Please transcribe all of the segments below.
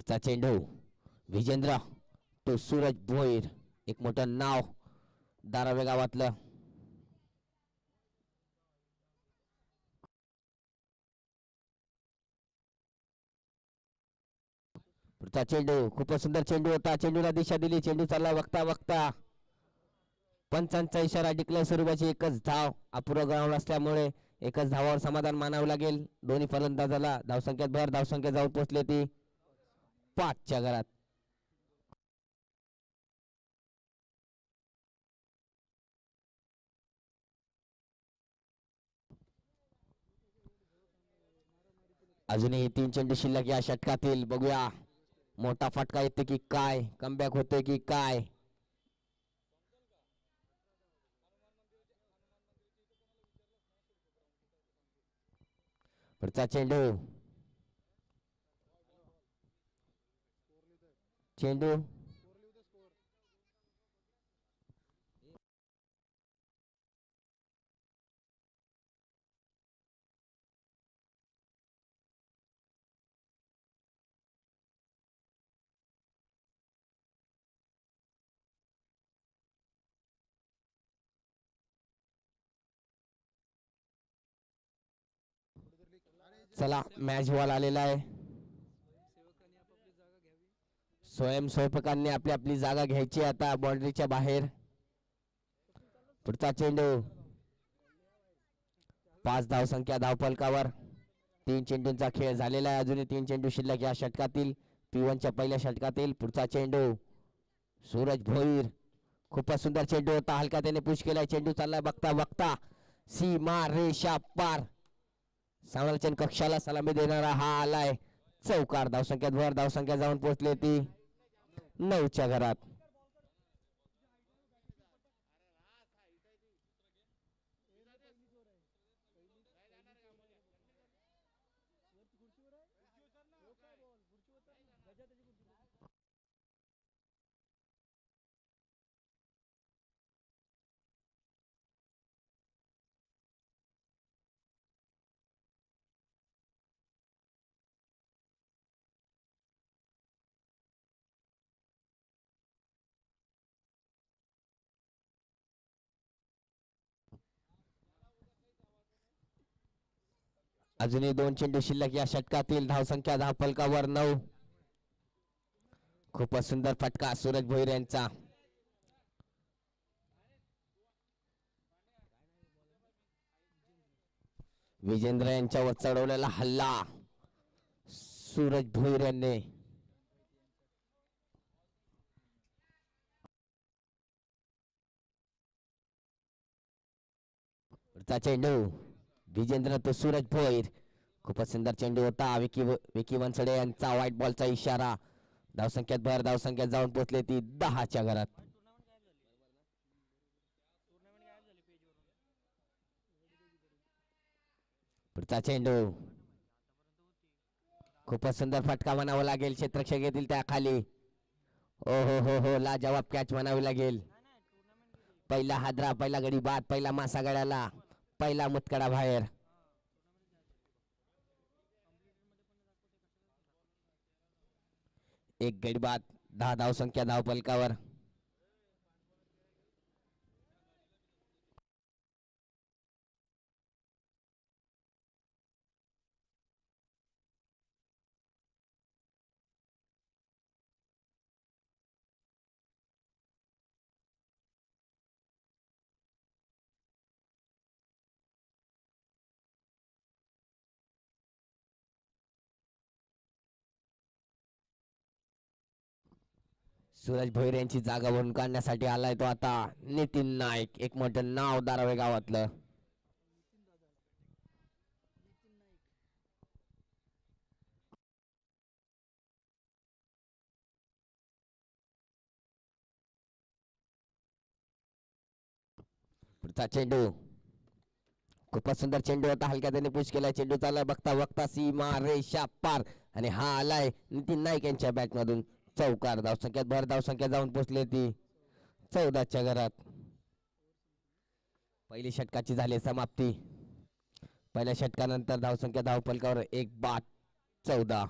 पुढचा चेंडू विजेंद्र तो सूरज भोईर, एक मोठं नाव धारावे गावातलं. पुढचा चेंडू खूपच सुंदर चेंडू होता. चेंडूला दिशा दिली. चेंडू चालला बघता बघता पंचांचा इशारा डिक्लेअर स्वरूपाची एकच धाव. अपूर्व ग्राउंड असल्यामुळे एकच धावावर समाधान मानावं लागेल. दोन्ही फलंदाजाला धावसंख्येत भर. धावसंख्या जाऊन पोहोचली ती 5च्या घरात. अजूनही 3 चेंडू शिल्लक या षटकातील. बघूया मोठा फटका येते की काय, कमबॅक होतोय की काय. पुढचा चेंडू चेंडू चला मॅच बॉल आलेला आहे. स्वयंसेवकांनी आपली आपली जागा घ्यायची आता बाउंड्रीच्या बाहेर. पुढचा चेंडू 5 धावसंख्या धावफलकावर. 3 चेंडूंचा खेळ झालेला आहे. अजूनही 3 चेंडू शिल्लक या षटकातील, P1च्या पहिल्या षटकातील. पुढचा चेंडू सूरज भोईर, खूपच सुंदर चेंडू होता. हलका त्याने पुश केलाय. चेंडू चाललाय बघता बघता सीमा रेषा पार. समालोचन कक्षाला सलामी देणारा हा आलाय चौकार. धावसंख्यात भर. धावसंख्या जाऊन पोहोचली ती 9च्या घरात. अजूनही 2 चेंडू शिल्लक या षटकातील. धावसंख्या धावफलकावर 9. खूपच सुंदर फटका सूरज भोईर यांचा. विजेंद्र यांच्यावर चढवलेला हल्ला सूरज भोईर यांनी. चेंडू विजेंद्र तो सूरज भोईर, खूपच सुंदर चेंडू होता. विकी वनसडे यांचा व्हाईट बॉलचा इशारा. धावसंख्येत भर. धावसंख्येत जाऊन पोहोचले ती 10च्या घरात. पुढचा चेंडू खूपच सुंदर फटका म्हणावा लागेल. क्षेत्ररक्षक येतील त्या खाली. ओ हो हो हो, लाजवाब कॅच म्हणावी लागेल. पहिला हादरा, पहिला गडी बाद, पहिला मासा गड्याला, पहिला मुतकडा बाहेर. एक गडी बाद. 10 धावसंख्या धावफलकावर. सूरज भोईर यांची जागा भरून काढण्यासाठी आलाय तो आता नितीन नाईक, एक मोठं नाव धारावे गावातलं. पुढचा चेंडू खूपच सुंदर चेंडू होता. हलक्या त्याने पुश केलाय. चेंडू चाललाय बघता बघता सीमा रेषा पार आणि हा आलाय नितीन नाईक यांच्या बॅट मधून चौकार. धावसंख्यात भर. धावसंख्या जाऊन पोहोचली ती 14च्या घरात. पहिली षटकाची झाली समाप्ती. पहिल्या षटकानंतर धावसंख्या धावफलकावर 1 बाद 14.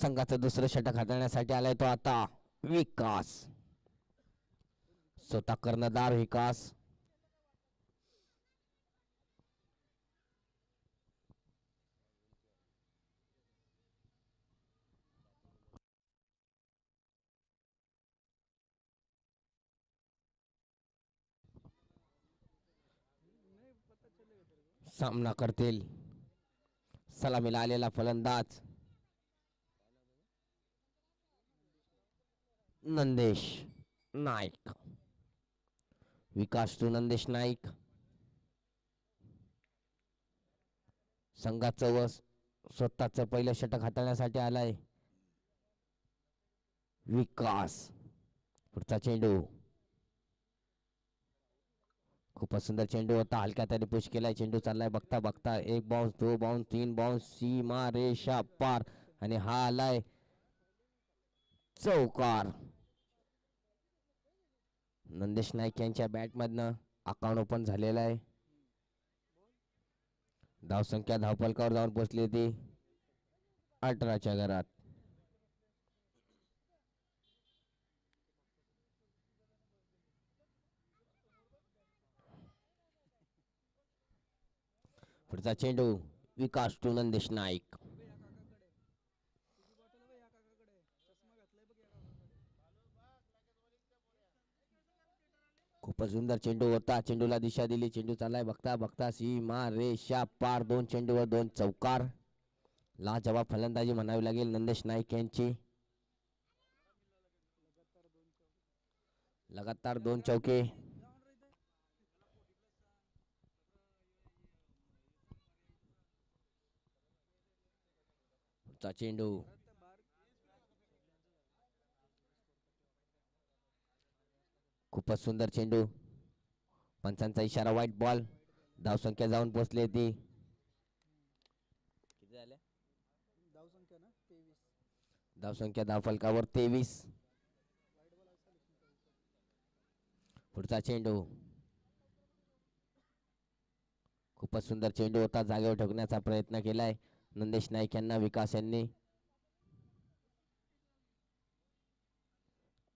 संघाचं दुसरं षटक हाताळण्यासाठी आलाय तो आता विकास. स्वतः कर्णधार विकास. सामना करतील सलामीला आलेला फलंदाज नंदेश नाईक. विकास टू नंदेश नाईक. संघाचं व स्वतःचं पहिलं षटक हाताळण्यासाठी आलाय विकास. पुढचा चेंडू. खूपच सुंदर चेंडू होता. हलक्या त्याने पुश केलाय. चेंडू चाललाय बघता बघता 1 बाउन्स 2 बाउन्स 3 बाउन्स सीमा रेषा पार आणि हा आलाय चौकार. नंदेश नाईक यांच्या बॅट मधनं 51 ओपन झालेला आहे. धावसंख्या धावफलकावर जाऊन पोहोचली ती 18च्या घरात. पुढचा चेंडू विकास टू नंदेश नाईक. खूपच सुंदर चेंडू होता. चेंडूला दिशा दिली. चेंडू चाललाय बघता बघता सीमा रेषा पार. 2 चेंडूवर 2 चौकार. लाजवाब फलंदाजी म्हणावी लागेल नंदेश नाईक यांची. लगातार 2 चौके. चेंडू खूपच सुंदर चेंडू. पंचांचा इशारा व्हाईट बॉल. धावसंख्या जाऊन पोहोचली ती किती झाल्या धावसंख्या धावफलकावर 23. पुढचा चेंडू. खूपच सुंदर चेंडू होता. जागेवर ठोकण्याचा प्रयत्न केलाय नंदेश नाईक यांना विकास यांनी.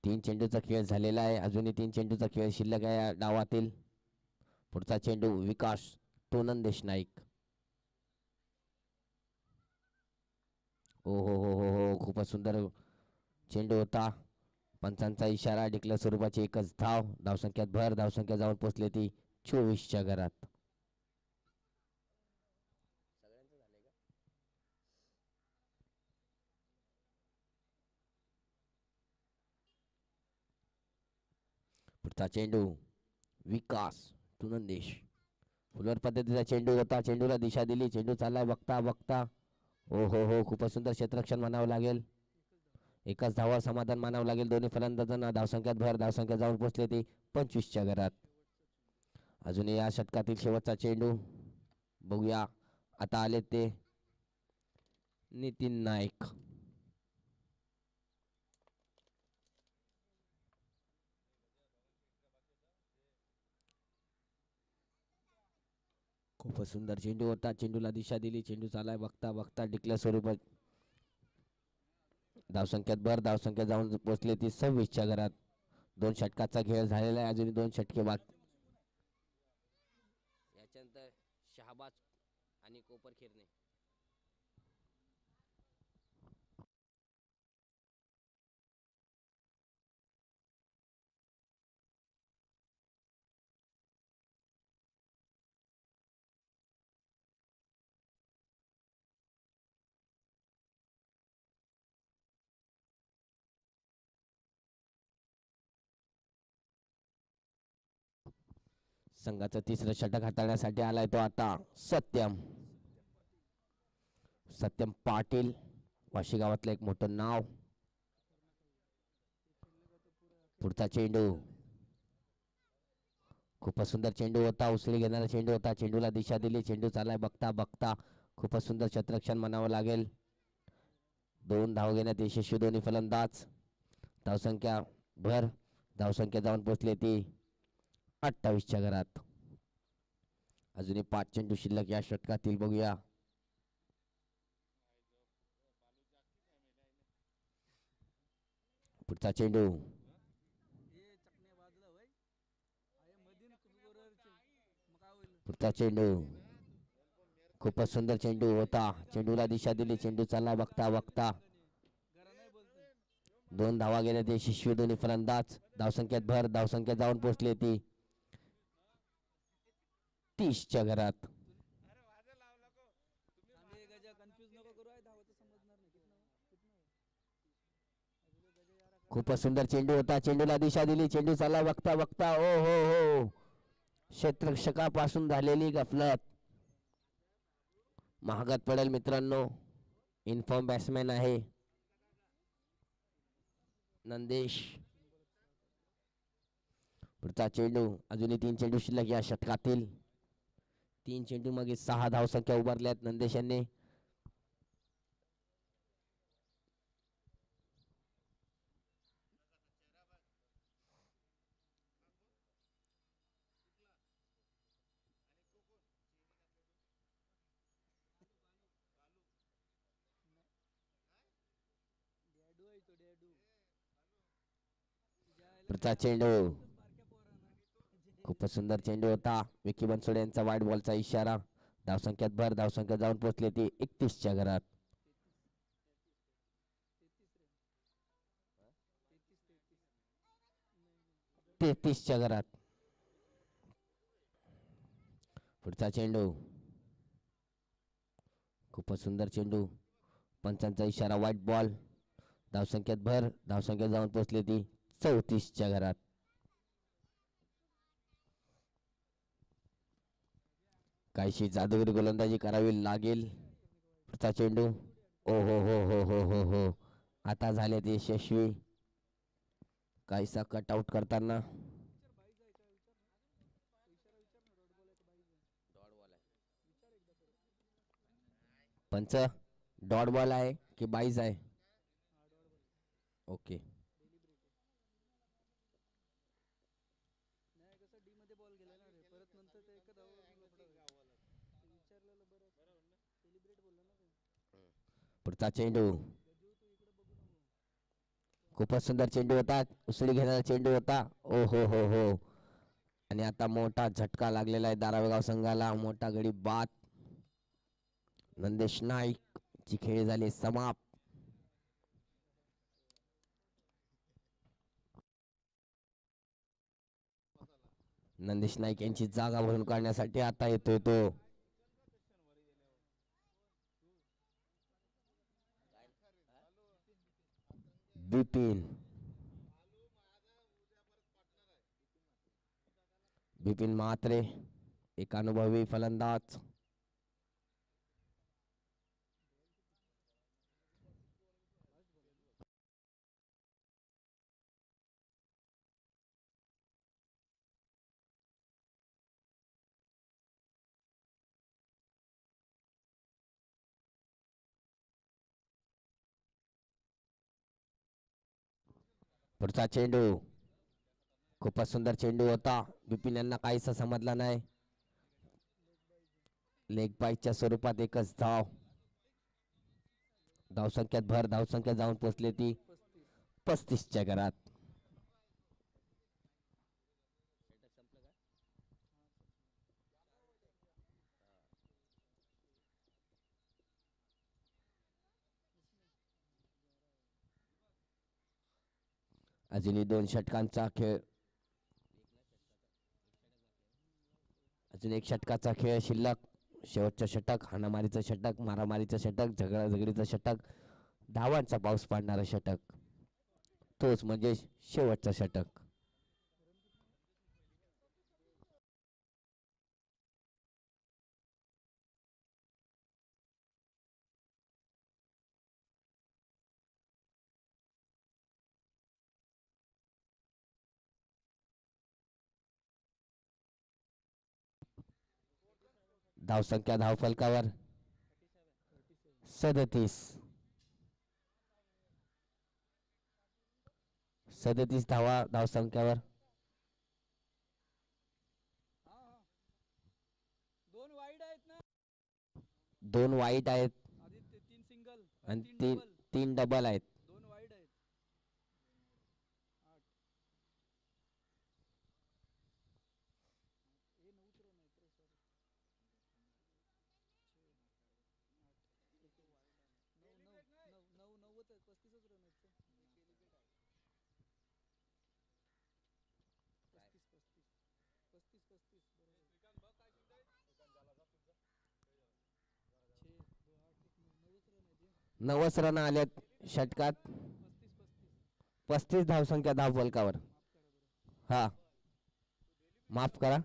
3 चेंडूचा खेळ झालेला आहे. अजूनही 3 चेंडूचा खेळ शिल्लक आहे या डावातील. पुढचा चेंडू विकास तो नंदेश नाईक. हो हो हो हो हो खूपच सुंदर चेंडू होता. पंचांचा इशारा. डिक्लेअर स्वरूपाची एकच धाव. धावसंख्यात भर. धावसंख्या जाऊन पोहोचली ती 24च्या घरात. पुढचा चेंडू विकास टू नंदेश. फुलर पद्धतीचा चेंडू होता. चेंडूला दिशा दिली. चेंडू चाललाय बघता बघता हो हो हो खूपच सुंदर क्षेत्ररक्षण म्हणावं लागेल. एकच धावा समाधान मानावं लागेल दोन्ही फलंदाजांना. धावसंख्यात भर. धावसंख्या जाऊन पोहोचली ती 25च्या घरात. अजून या षटकातील शेवटचा चेंडू बघूया. आता आले ते नितीन नाईक. खूपच सुंदर चेंडू होता. चेंडूला दिशा दिली. चेंडू चालाय बघता बघता डिक्लेअर स्वरूपात. धावसंख्यात भर. धावसंख्या जाऊन पोहोचली ती 26च्या घरात. 2 षटकाचा खेळ झालेला आहे. अजून 2 षटके बाकी. याच्यानंतर शहाबाज आणि कोपर खिरणे. संघाचं तिसरं षटक हाताळण्यासाठी आलाय तो आता सत्यम. सत्यम पाटील. वाशी गावातलं एक मोठं नाव. पुढचा चेंडू. खूपच सुंदर चेंडू होता. उसळी घेणारा चेंडू होता. चेंडूला दिशा दिली. चेंडू चालाय बघता बघता खूपच सुंदर क्षेत्ररक्षण म्हणावं लागेल. 2 धाव घेण्यात यशस्वी दोन्ही फलंदाज. धावसंख्या भर. धावसंख्या जाऊन पोहोचली ती 28च्या घरात. अजूनही 5 चेंडू शिल्लक या षटकातील. बघूया पुढचा चेंडू पुढचा चेंडू खूपच सुंदर चेंडू होता. चेंडूला दिशा दिली. चेंडू चालला बघता बघता 2 धावा गेल्या. ते यशस्वी दोन्ही फलंदाज. धावसंख्येत भर. धावसंख्या जाऊन पोहोचली ती 30च्या घरात. खूपच सुंदर चेंडू होता. चेंडूला दिशा दिली. चेंडू चालला बघता बघता ओ हो हो क्षेत्ररक्षकापासून झालेली गफलत महागात पडेल मित्रांनो. इन्फॉर्म बॅट्समॅन आहे नंदेश. पुढचा चेंडू. अजूनही 3 चेंडू शिल्लक या षटकातील. 3 चेंडू मागे 6 धावसंख्या उभारल्यात नंदेश यांनी. पुढचा चेंडू खूपच सुंदर चेंडू होता. विकी बनसोडे यांचा वाईट बॉलचा इशारा. धावसंख्यात भर. धावसंख्या जाऊन पोहोचली ती 31च्या घरात. 33च्या घरात. पुढचा चेंडू खूपच सुंदर चेंडू. पंचांचा इशारा वाईट बॉल. धावसंख्येत भर. धावसंख्या जाऊन पोहोचली ती 34च्या घरात. काहीशी जादूगिरी गोलंदाजी करावी लागेल. पुढचा चेंडू ओ हो हो हो हो हो हो आता झाले ते यशस्वी. काहीसा कटआउट करताना पंच डॉट बॉल आहे की बाईज आहे. ओके. पुढचा चेंडू खूपच सुंदर चेंडू होता. उसळी घेणारा चेंडू होता. ओ हो हो हो आणि आता मोठा झटका लागलेला आहे धारावी संघाला. मोठा गडी बाद. नंदेश नाईक ची खेळी झाली समाप्त. नंदेश नाईक यांची जागा भरून काढण्यासाठी आता येतोय तो बिपिन. बिपिन म्हात्रे एक अनुभवी फलंदाज. पुढचा चेंडू खूपच सुंदर चेंडू होता. बिपिन यांना काहीसा समजला नाही. लेग बाईच्या स्वरूपात एकच धाव. धावसंख्यात भर. धावसंख्या जाऊन पोहोचली ती 35च्या घरात. अजूनही 2 षटकांचा खेळ. अजून 1 षटकाचा खेळ शिल्लक. शेवटचं षटक. हाणामारीचं षटक. मारामारीचं षटक. झगडाझगडीचं षटक. धावांचा पाऊस पाडणारं षटक. तोच म्हणजे शेवटचं षटक. धावसंख्या धावफलकावर 37 धावा धावसंख्यावर. 2 वाईट आहेत आणि 3 डबल आहेत. 90 रन आल्यात षटकात. 35 धावसंख्या धावफलकावर. हा, माफ करा.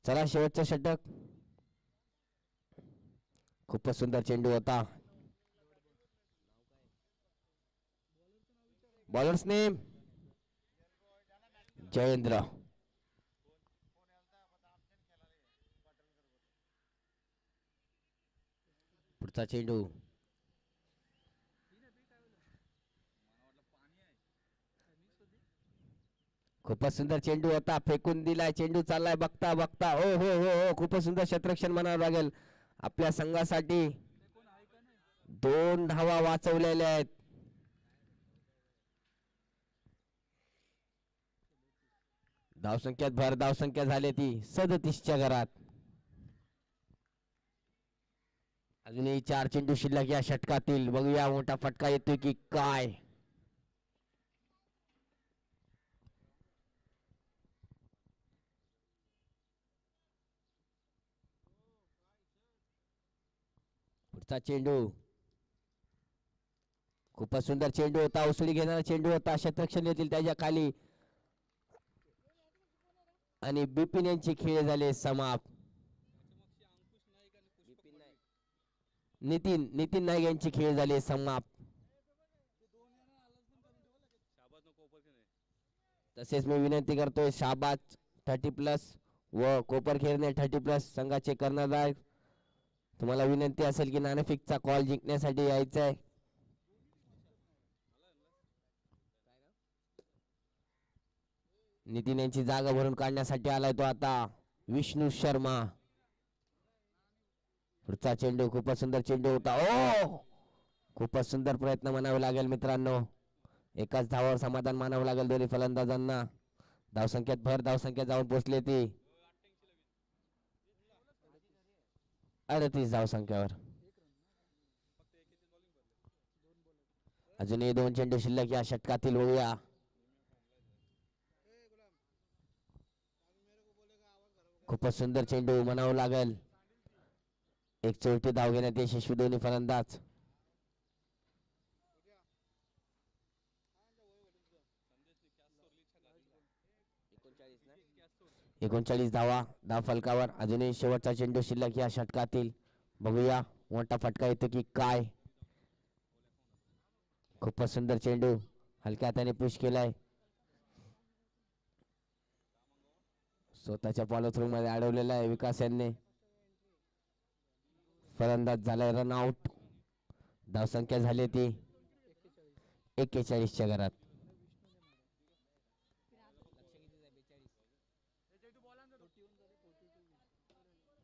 चला शेवटचं षटक. खूपच सुंदर चेंडू होता. Bowlers name Jayendra. पुढचा चेंडू. खूपच सुंदर चेंडू होता. फेकून दिलाय. चेंडू चाललाय. बघता बघता हो हो हो हो खूपच सुंदर क्षेत्ररक्षण म्हणावं लागेल आपल्या संघासाठी. 2 धावा वाचवलेल्या आहेत. धावसंख्यात भर धावसंख्या झाली ती 37च्या घरात. अजूनही 4 चेंडू शिल्लक या षटकातील. बघूया मोठा फटका येतोय की काय. पुढचा चेंडू. खूपच सुंदर चेंडू होता. उसळी घेणारा चेंडू होता. क्षेत्ररक्षण येतील त्याच्या खाली. आणि बिपिन यांचे खेळ झाले समाप्त. नितीन नितीन नाईक यांचे खेळ झाले समाप्त. तसेच मी विनंती करतोय शाबाज 30+ व कोपर खेळणे 30+ संघाचे कर्णधार तुम्हाला विनंती असेल की नाणेफेकचा कॉल जिंकण्यासाठी यायचं आहे. नितीन यांची जागा भरून काढण्यासाठी आलाय तो आता विष्णू शर्मा. पुढचा चेंडू. खूपच सुंदर चेंडू होता. ओ खूपच सुंदर प्रयत्न म्हणावे लागेल मित्रांनो. एकाच धावावर समाधान मानावं लागेल दोन्ही फलंदाजांना. धावसंख्येत भर धावसंख्या जाऊन पोहोचली ती 38 धावसंख्यावर. अजूनही 2 चेंडू शिल्लक या षटकातील. बघूया. खूपच सुंदर चेंडू म्हणावं लागेल. एक चौथी धाव घेण्यात यशस्वी दोन्ही फलंदाज. 39 धावा धाव फलकावर. अजूनही शेवटचा चेंडू शिल्लक या षटकातील. बघूया मोठा फटका येतो की काय. खूपच सुंदर चेंडू हलक्या हाताने पुश केलाय. स्वतःच्या फॉलो थ्रू मध्ये अडवलेला आहे विकास यांनी. फलंदाज झालाय रन आउट. धावसंख्या झाली ती 41च्या घरात.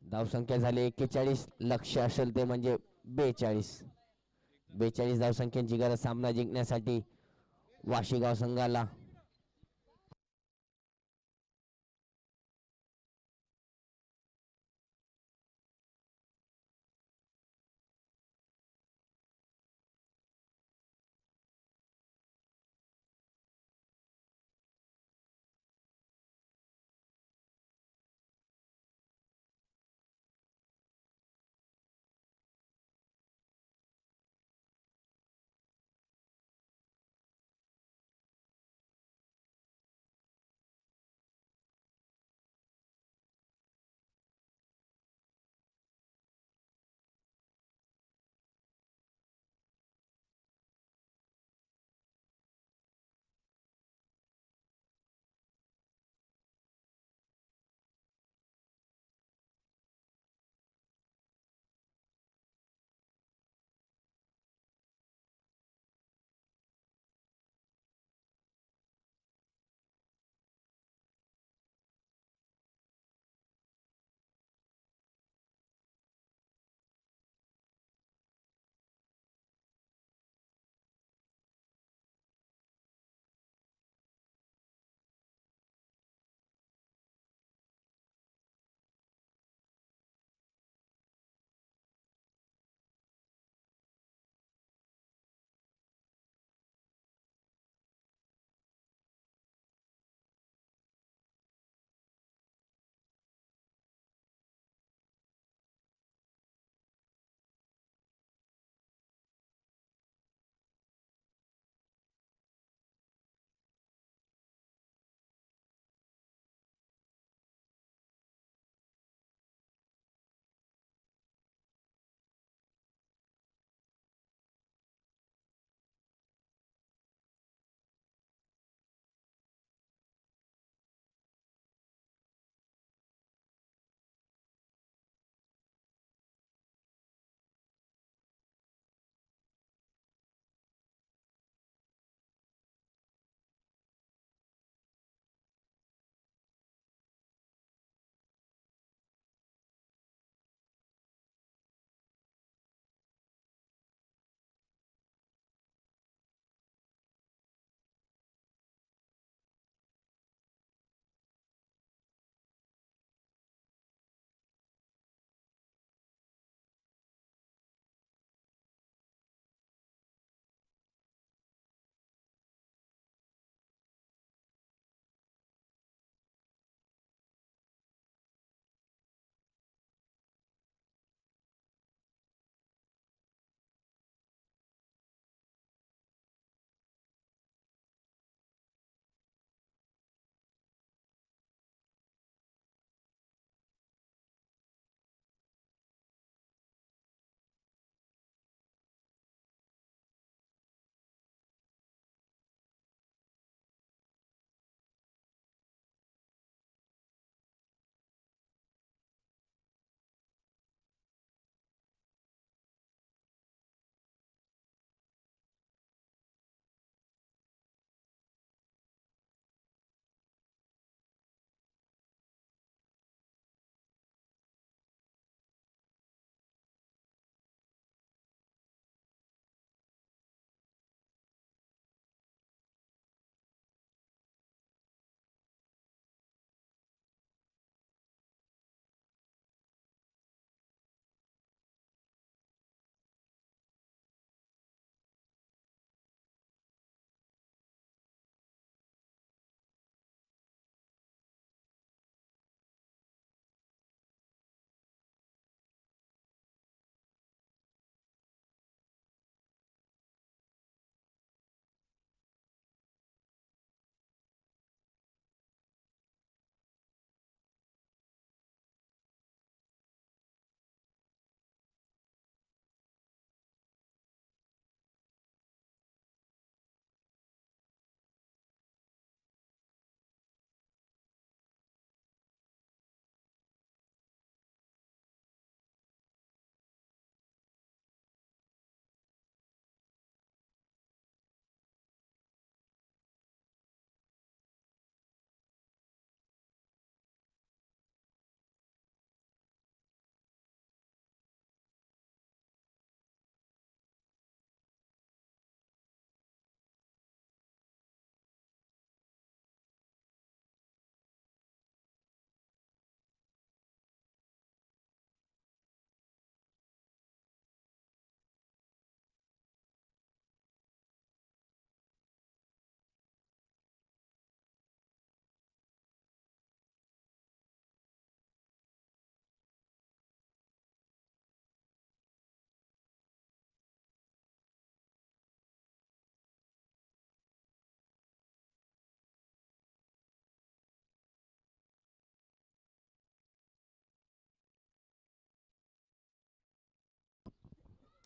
धावसंख्या झाली 41. लक्ष असेल ते म्हणजे 42. 42 धावसंख्यांची गरज सामना जिंकण्यासाठी वाशीगाव संघाला.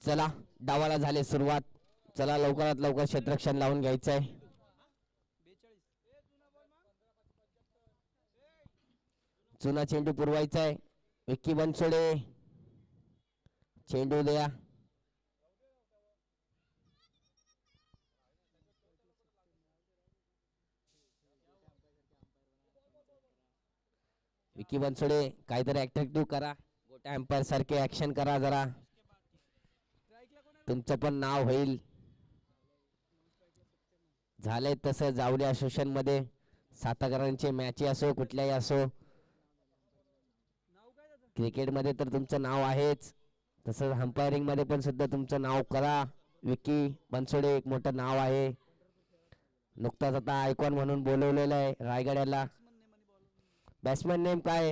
चला डावाला झाले सुरुवात. चला लवकरात लवकर क्षेत्ररक्षण लावून घ्यायचंय. जुना चेंडू पुरवायचा आहे. विक्की बनसोडे चेंडू द्या. विक्की बनसोडे काहीतरी अट्रॅक्टिव्ह करा. गोट्या एम्पायर सारखे ऍक्शन करा जरा. तुमचं पण नाव होईल. झालंय तसं जावली असोसिएशन मध्ये साताकरांचे मॅच असो कुठल्याही असो, क्रिकेट मध्ये तर तुमचं नाव आहेच, तसंच अंपायरिंग मध्ये पण सुद्धा तुमचं नाव करा. विक्की बनसोडे एक मोठं नाव आहे. नुकताच आता आयकॉन म्हणून बोलवलेलं आहे रायगड्याला. बॅट्समॅन नेम काय?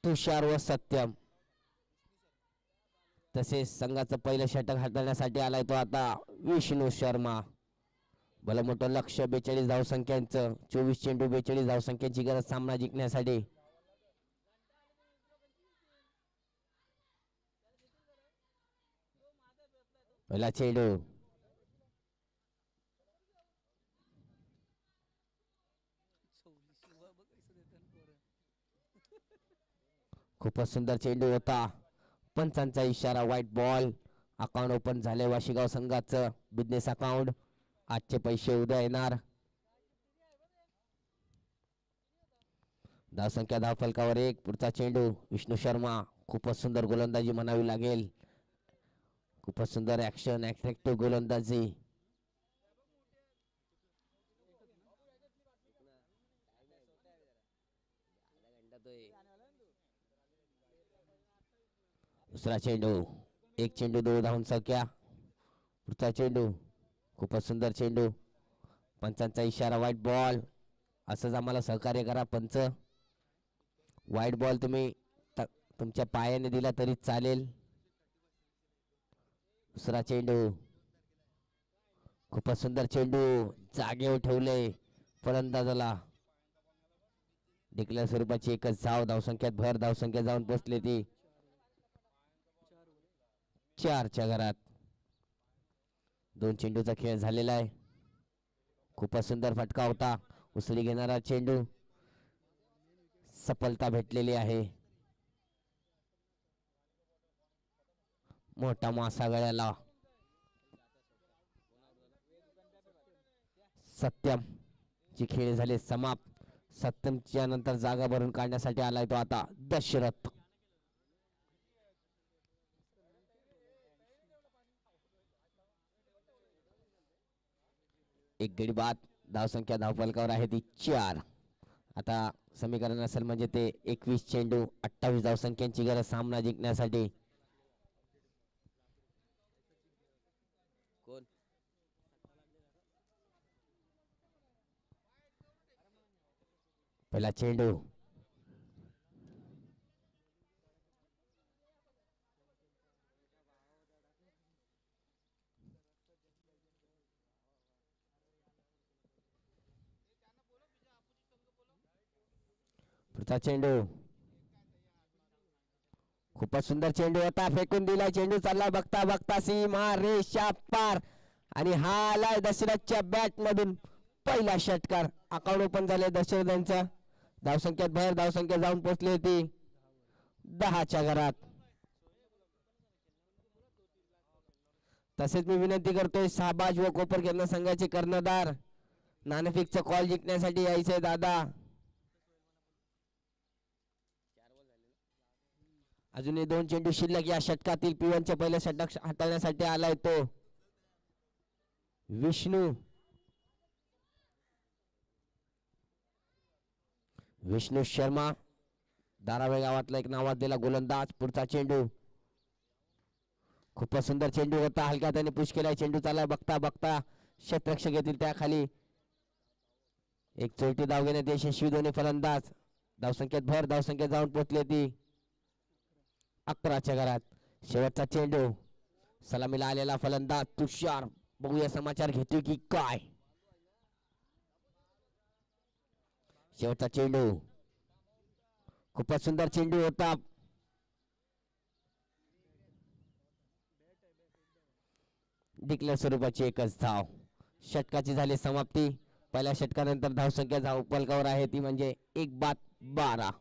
तुषार व सत्यम. तसेच संघाचं पहिलं षटक हाताळण्यासाठी आलाय तो आता विष्णू शर्मा. भलं मोठं लक्ष 42 धावसंख्यांचं. 24 चेंडू 42 धावसंख्यांची गरज सामना जिंकण्यासाठी. पहिला चेंडू खूपच सुंदर चेंडू होता. पंचांचा इशारा व्हाईट बॉल. अकाउंट ओपन झाले वाशीगाव संघाचं. Business account. आजचे पैसे उद्या येणार. धावसंख्या धावफलकावर 1. पुढचा चेंडू विष्णू शर्मा. खूपच सुंदर गोलंदाजी म्हणावी लागेल. खूपच सुंदर ऍक्शन अट्रॅक्टिव्ह गोलंदाजी. दुसरा चेंडू. 1 चेंडू 2 धावसंख्या. पुढचा चेंडू खूपच सुंदर चेंडू. पंचांचा इशारा व्हाईट बॉल. असंच आम्हाला सहकार्य करा पंच. व्हाईट बॉल तुम्ही तुमच्या पायाने दिला तरी चालेल. दुसरा चेंडू खूपच सुंदर चेंडू. जागेवर ठेवले फलंदाजाला. डिक्लेअर स्वरूपाची एकच धाव. धावसंख्यात भर. धावसंख्या जाऊन पोहोचली ती 4च्या घरात. 2 चेंडूचा खेळ झालेला आहे. खूपच सुंदर फटका होता. उसळी घेणारा चेंडू. सफलता भेटलेली आहे. मोठा मासा गळ्याला. सत्यम ची खेळ झाले समाप्त. सत्यमच्या नंतर जागा भरून काढण्यासाठी आलाय तो आता दशरथ. एक गडी बाद. धावसंख्या धावफलकावर आहे ती 4. आता समीकरण असेल म्हणजे ते 21 चेंडू 28 धावसंख्यांची गरज सामना जिंकण्यासाठी. कोण पहिला चेंडू. पुढचा चेंडू. खूपच सुंदर चेंडू होता. फेकून दिला चेंडू. चालला बघता बघता सीमा रेषा पार. आणि हा आलाय दशरथच्या बॅट मधून पहिला षटकार. अकाउंट ओपन झाले दशरथ यांचा. धावसंख्यात भर. धावसंख्या जाऊन पोहोचली होती 10च्या घरात. तसेच मी विनंती करतोय शाहबाज व कोपर केंद्र संघाचे कर्णधार नाणेफेकचा कॉल जिंकण्यासाठी यायचंय दादा. अजूनही 2 चेंडू शिल्लक या षटकातील. P1च्या पहिल्या षटक हाताळण्यासाठी आलाय तो विष्णू. विष्णू शर्मा धारावे गावातला एक नावाजलेला गोलंदाज. पुढचा चेंडू. खूपच सुंदर चेंडू होता. हलक्या त्याने पुश केलाय. चेंडू चालला बघता बघता क्षेत्ररक्षक येतील त्याखाली. एक चोरटी धाव घेण्यात यशस्वी दोन्ही फलंदाज. धावसंख्येत भर. धावसंख्या जाऊन पोहोचली ती 11च्या घरात. शेवटचा चेंडू. सलामीला आलेला फलंदाज तुषार. बघूया समाचार घेतोय की काय. शेवटचा चेंडू. खूपच सुंदर चेंडू होता. डिक्लेअर स्वरूपाची एकच धाव. षटकाची झाली समाप्ती. पहिल्या षटकानंतर धावसंख्या धावफलकावर आहे ती म्हणजे 1-12.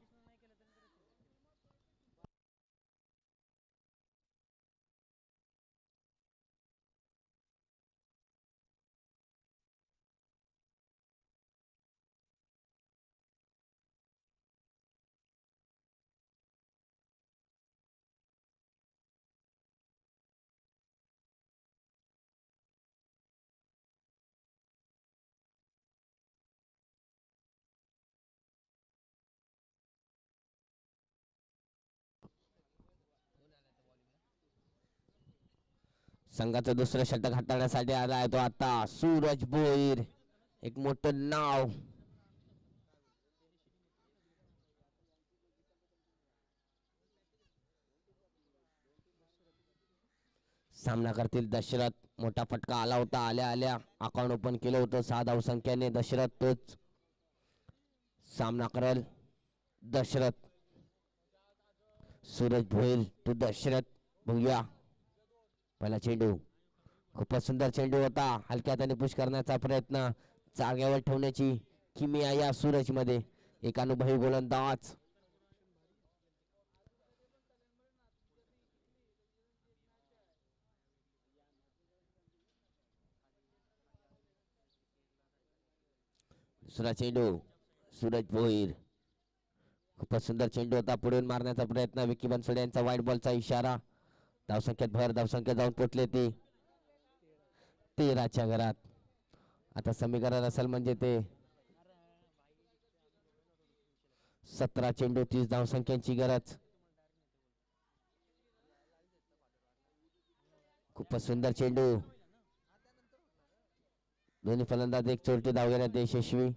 संघाचं दुसरं षटक हाताळण्यासाठी आला आहे तो आता सूरज भोईर. एक मोठं नाव. सामना करतील दशरथ. मोठा फटका आला होता. आल्या आल्या अकाउंट ओपन केलं होतं 6 धावसंख्येने. दशरथ तोच सामना करेल. दशरथ सूरज भोईर टू दशरथ. बघूया पहिला चेंडू. खूपच सुंदर चेंडू होता. हलक्यात आणि पुश करण्याचा प्रयत्न. जागेवर ठेवण्याची किमया या सूरज मध्ये. एक अनुभवी गोलंदाज. दुसरा चेंडू सूरज भोईर. खूपच सुंदर चेंडू होता. पुढून मारण्याचा प्रयत्न. विकी बनसोडे यांचा वाईट बॉलचा इशारा. धावसंख्येत भर. धावसंख्या जाऊन पोचले ते 13च्या घरात. आता समीकरण असेल म्हणजे ते 17 चेंडू 30 धावसंख्यांची गरज. खूपच सुंदर चेंडू. दोन्ही फलंदाज एक चोरटी धाव घेण्यात यशस्वी.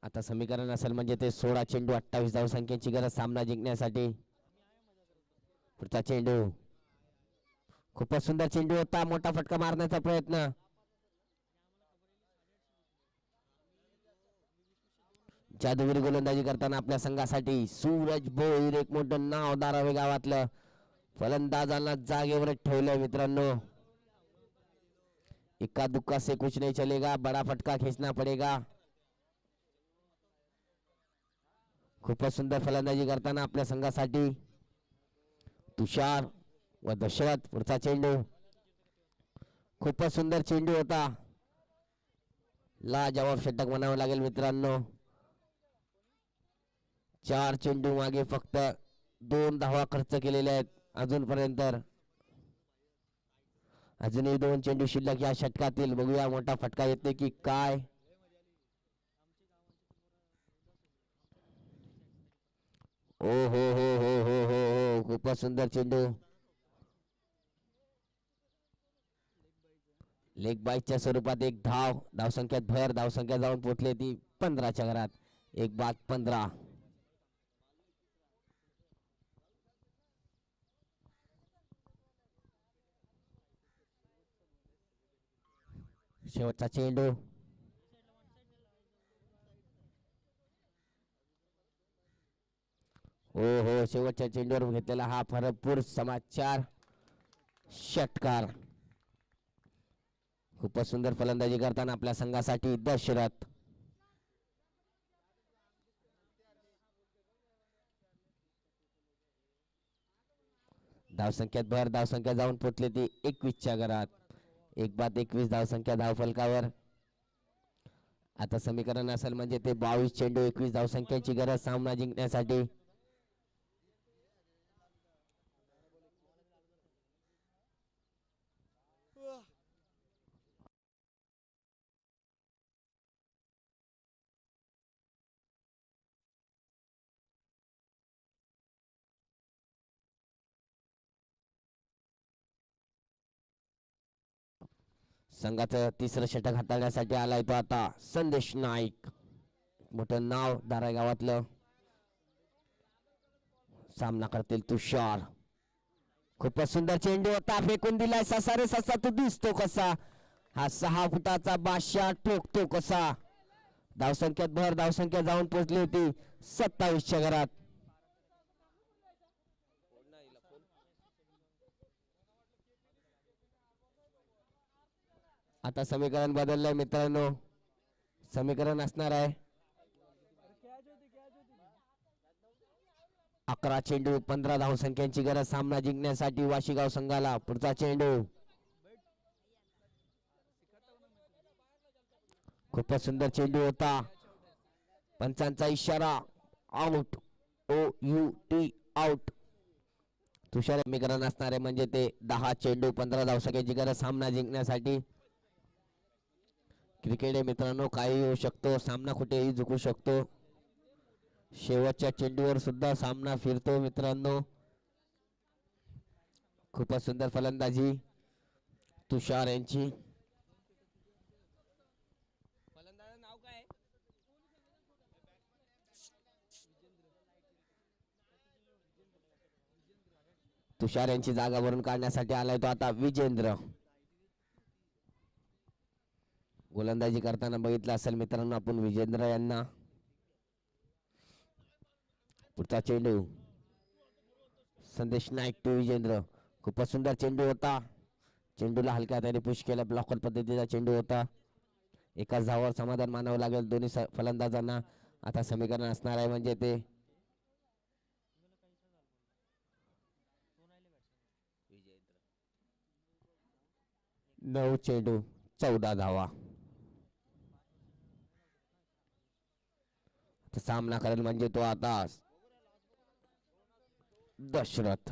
आता समीकरण असेल म्हणजे ते 16 चेंडू 28 धावसंख्यांची गरज सामना जिंकण्यासाठी. पुढचा चेंडू. खूपच सुंदर चेंडू होता. मोठा फटका मारण्याचा प्रयत्न. जादूगिरी गोलंदाजी करताना आपल्या संघासाठी सूरज भोईर. एक मोठं नाव धारावी गावातलं. फलंदाजांना जागेवर ठेवलं मित्रांनो. इक्का दुक्का से कुछ नहीं चलेगा. बड़ा फटका खींचना पड़ेगा. खूपच सुंदर फलंदाजी करताना आपल्या संघासाठी तुषार व दशरथ. पुढचा चेंडू. खूपच सुंदर चेंडू होता. लाजवाब षटक म्हणावं लागेल मित्रांनो. 4 चेंडू मागे फक्त 2 धावा खर्च केलेल्या आहेत अजूनपर्यंत. अजूनही 2 चेंडू शिल्लक या षटकातील. बघूया मोठा फटका येते की काय. ओ हो हो हो हो हो हो. खूपच सुंदर चेंडू. लेग बाईच्या स्वरूपात एक धाव. धावसंख्यात भर. धावसंख्या जाऊन पोचली ती 15च्या घरात. 1-15. शेवटचा चेंडू. हो हो. शेवटच्या चेंडूवर घेतलेला हा भरपूर समाचार षटकार. खूपच सुंदर फलंदाजी करताना आपल्या संघासाठी दशरथ. धावसंख्यात भर. धावसंख्या जाऊन पोचली ती 21च्या घरात. 1-21 धावसंख्या धावफलकावर. आता समीकरण असेल म्हणजे ते 22 चेंडू 21 धावसंख्याची गरज सामना जिंकण्यासाठी. संघाचं तिसरं षटक हाताळण्यासाठी आलाय तो आता संदेश नाईक. मोठं नाव दाराई गावातलं. सामना करतील तुषार. खूपच सुंदर चेंडू होता. फेकून दिलाय ससा रे ससा. तू दिसतो कसा. हा 6 फुटाचा बादशाह ठोकतो कसा. धावसंख्यात भर, धावसंख्या जाऊन पोहोचली होती 27च्या घरात. आता समीकरण बदललंय मित्रांनो. समीकरण असणार आहे 11 चेंडू 15 धावसंख्यांची गरज सामना जिंकण्यासाठी वाशीगाव संघाला. पुढचा चेंडू खूपच सुंदर चेंडू होता. पंचांचा इशारा आउट. OUT out. तुषार समीकरण असणार आहे म्हणजे ते 10 चेंडू 15 धावसंख्यांची गरज सामना जिंकण्यासाठी. क्रिकेट आहे मित्रांनो, काही होऊ शकतो, सामना कुठेही जिंकू शकतो. शेवटच्या चेंडूवर सुद्धा सामना फिरतो मित्रांनो. खूपच सुंदर फलंदाजी तुषार यांची. तुषार यांची जागा भरून काढण्यासाठी आलाय तो आता विजेंद्र. गोलंदाजी करताना बघितलं असेल मित्रांनो आपण विजेंद्र यांना. पुढचा चेंडू संदेश नाईक टू विजेंद्र. खूपच सुंदर चेंडू होता. चेंडूला हलक्या हाताने पुश केला. ब्लॉकर पद्धतीचा चेंडू होता. एकाच धावावर समाधान मानावं लागेल दोन्ही फलंदाजांना. आता समीकरण असणार आहे म्हणजे ते 9 चेंडू 14 धावा. सामना करेल म्हणजे तो आता दशरथ.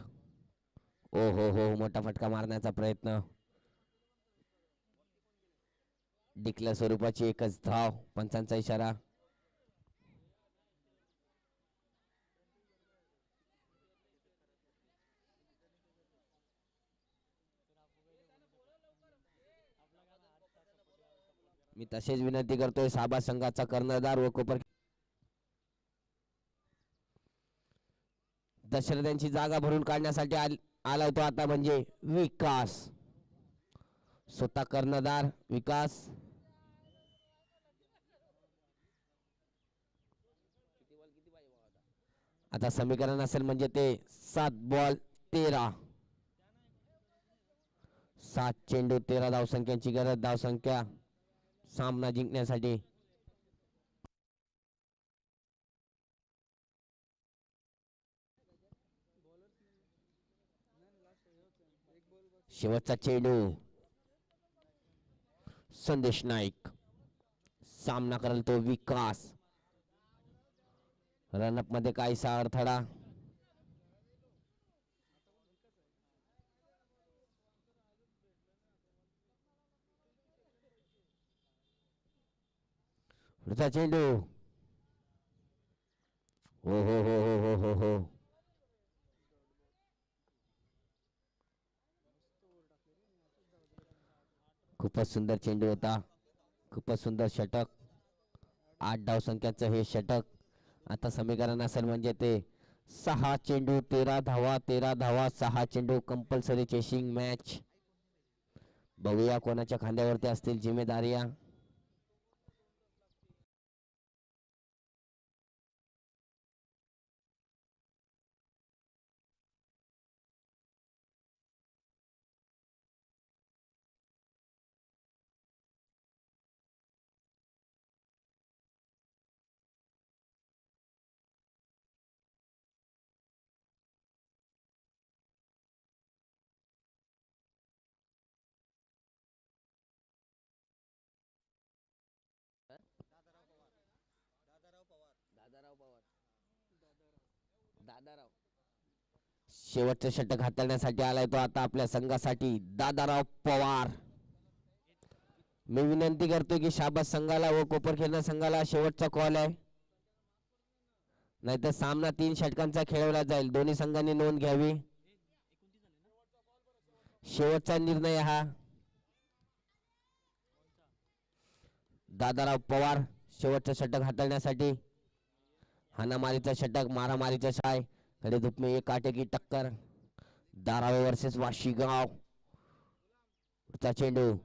ओ हो मोठा फटका मारण्याचा प्रयत्न. डिक्लेअर स्वरूपाची एकच धाव. पंचांचा इशारा. मी तसेच विनंती करतोय साबा संघाचा कर्णधार व कोपर दशरथ यांची जागा भरून काढण्यासाठी आलाय तो आता म्हणजे विकास. स्वतः कर्णधार विकास. आता समीकरण असेल म्हणजे ते 7 बॉल 13. 7 चेंडू 13 धावसंख्यांची गरज धावसंख्या सामना जिंकण्यासाठी. शेवटचा चेंडू संदेश नाईक. सामना करेल तो विकास. रनअप मध्ये काहीसा अडथळा. पुढचा चेंडू. हो हो हो हो हो हो हो खूपच सुंदर चेंडू होता. खूपच सुंदर षटक. 8 धाव संख्याचं हे षटक. आता समीकरण असेल म्हणजे ते 6 चेंडू 13 धावा 13 धावा 6 चेंडू कंपल्सरी चेसिंग मॅच. बघूया कोणाच्या खांद्यावरती असतील जिम्मेदारिया. शेवटचे षटक हाताळण्यासाठी आलाय तो आता आपल्या संघासाठी दादाराव पवार. मी विनंती करतोय की शाबास संघाला व कोपरखेरणा संघाला शेवटचा कॉल आहे, नाहीतर सामना 3 षटकांचा खेळवला जाईल. दोन्ही संघांनी नोंद घ्यावी. शेवटचा निर्णय हा. दादाराव पवार शेवटचं षटक हाताळण्यासाठी. हानामारीचा षटक मारामारीचा शाय. खड़े धूप में एक कांटे की टक्कर. धारावी वर्सेस वाशीगाव. पुढचा चेंडू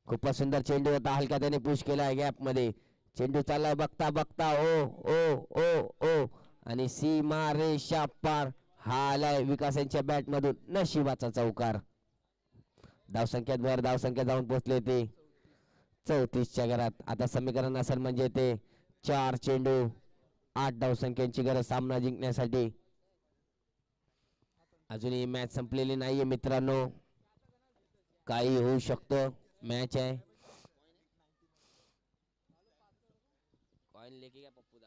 खूपच सुंदर चेंडू होता. हलक्या त्याने पुश केला गॅप मध्ये. चेंडू चाललाय बघता बघता ओ ओ ओ ओ आणि सीमा रेषा पार. हा आलाय विकास यांच्या बॅट मधून नशिबाचा चौकार. धावसंख्येत भर, धावसंख्या जाऊन पोहोचले ते 34च्या घरात. आता समीकरण असेल म्हणजे ते 4 चेंडू 8 धावसंख्यांची गरज सामना जिंकण्यासाठी. अजूनही मॅच संपलेली नाहीये मित्रांनो, काही होऊ शकतं. मॅच आहे. कॉइन लेके गया पप्पूदा.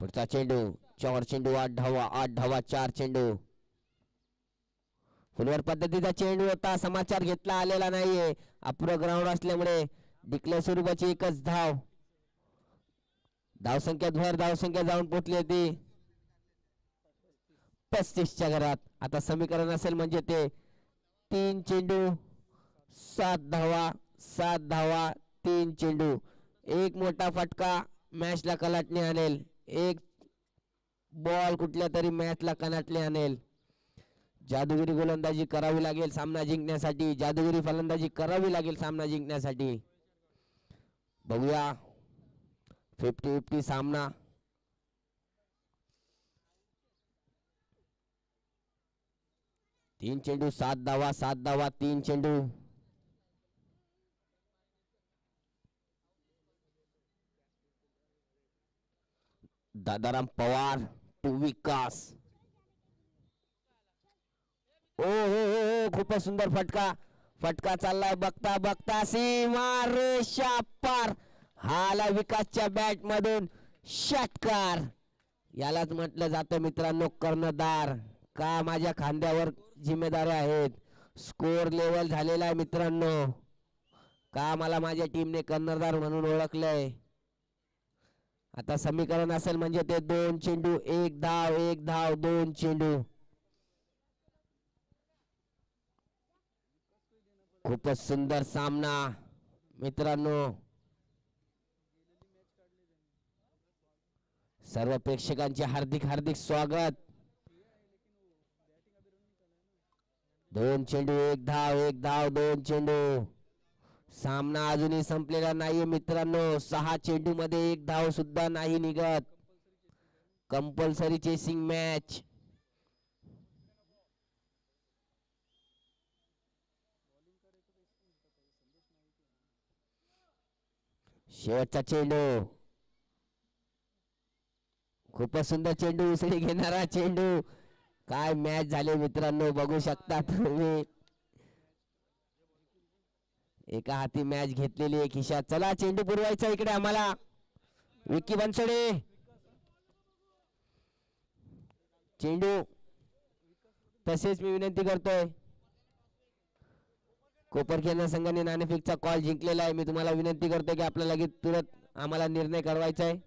पुढचा चेंडू 4 चेंडू 8 धावा, 8 धावा 4 चेंडू. फुलवर पद्धतीचा चेंडू होता. समाचार घेतला आलेला नाहीये. अपुरं ग्राउंड असल्यामुळे डिक्लेअर स्वरूपाची एकच धाव. धावसंख्येत भर, धावसंख्या जाऊन पोहोचली ती 35च्या घरात. आता समीकरण असेल म्हणजे ते 3 चेंडू 7 धावा, 7 धावा 3 चेंडू. एक मोठा फटका मॅचला कलाटणी आणेल. एक बॉल कुठल्या तरी मॅचला कनाटले आणेल. जादूगिरी गोलंदाजी करावी लागेल सामना जिंकण्यासाठी. जादूगिरी फलंदाजी करावी लागेल सामना जिंकण्यासाठी. बघूया 50-50 सामना. तीन चेंडू 7 धावा, 7 धावा 3 चेंडू. दादाराम पवार टू विकास. ओ हो खूपच सुंदर फटका. फटका चाललाय बघता बघता सीमा रेषा पार. हाला विकासच्या बॅट मधून षटकार. यालाच म्हटलं जातं मित्रांनो कर्णधार. का माझ्या खांद्यावर जिम्मेदारी आहेत. स्कोर लेवल झालेला आहे मित्रांनो. का मला माझ्या टीमने कर्णधार म्हणून ओळखलंय. आता समीकरण असेल म्हणजे ते 2 चेंडू 1 धाव, 1 धाव 2 चेंडू. खूपच सुंदर सामना मित्रांनो. सर्व प्रेक्षकांचे हार्दिक हार्दिक स्वागत. 2 चेंडू 1 धाव, 1 धाव 2 चेंडू. सामना अजूनही संपलेला नाहीये मित्रांनो. 6 चेंडू मध्ये 1 धाव सुद्धा नाही निघत. Compulsory chasing match. शेवटचा चेंडू. खूपच सुंदर चेंडू, उसळी घेणारा चेंडू. काय मॅच झाले मित्रांनो, बघू शकता तुम्ही. एका हाती मॅच घेतलेली आहे खिशात. चला चेंडू पुरवायचा इकडे आम्हाला. विक्की बनसोडे चेंडू. तसेच मी विनंती करतोय, कोपरखेरणा संघाने नाणेफेकचा कॉल जिंकलेला आहे. मी तुम्हाला विनंती करतोय की आपल्याला लगेच तुरंत आम्हाला निर्णय कळवायचा आहे.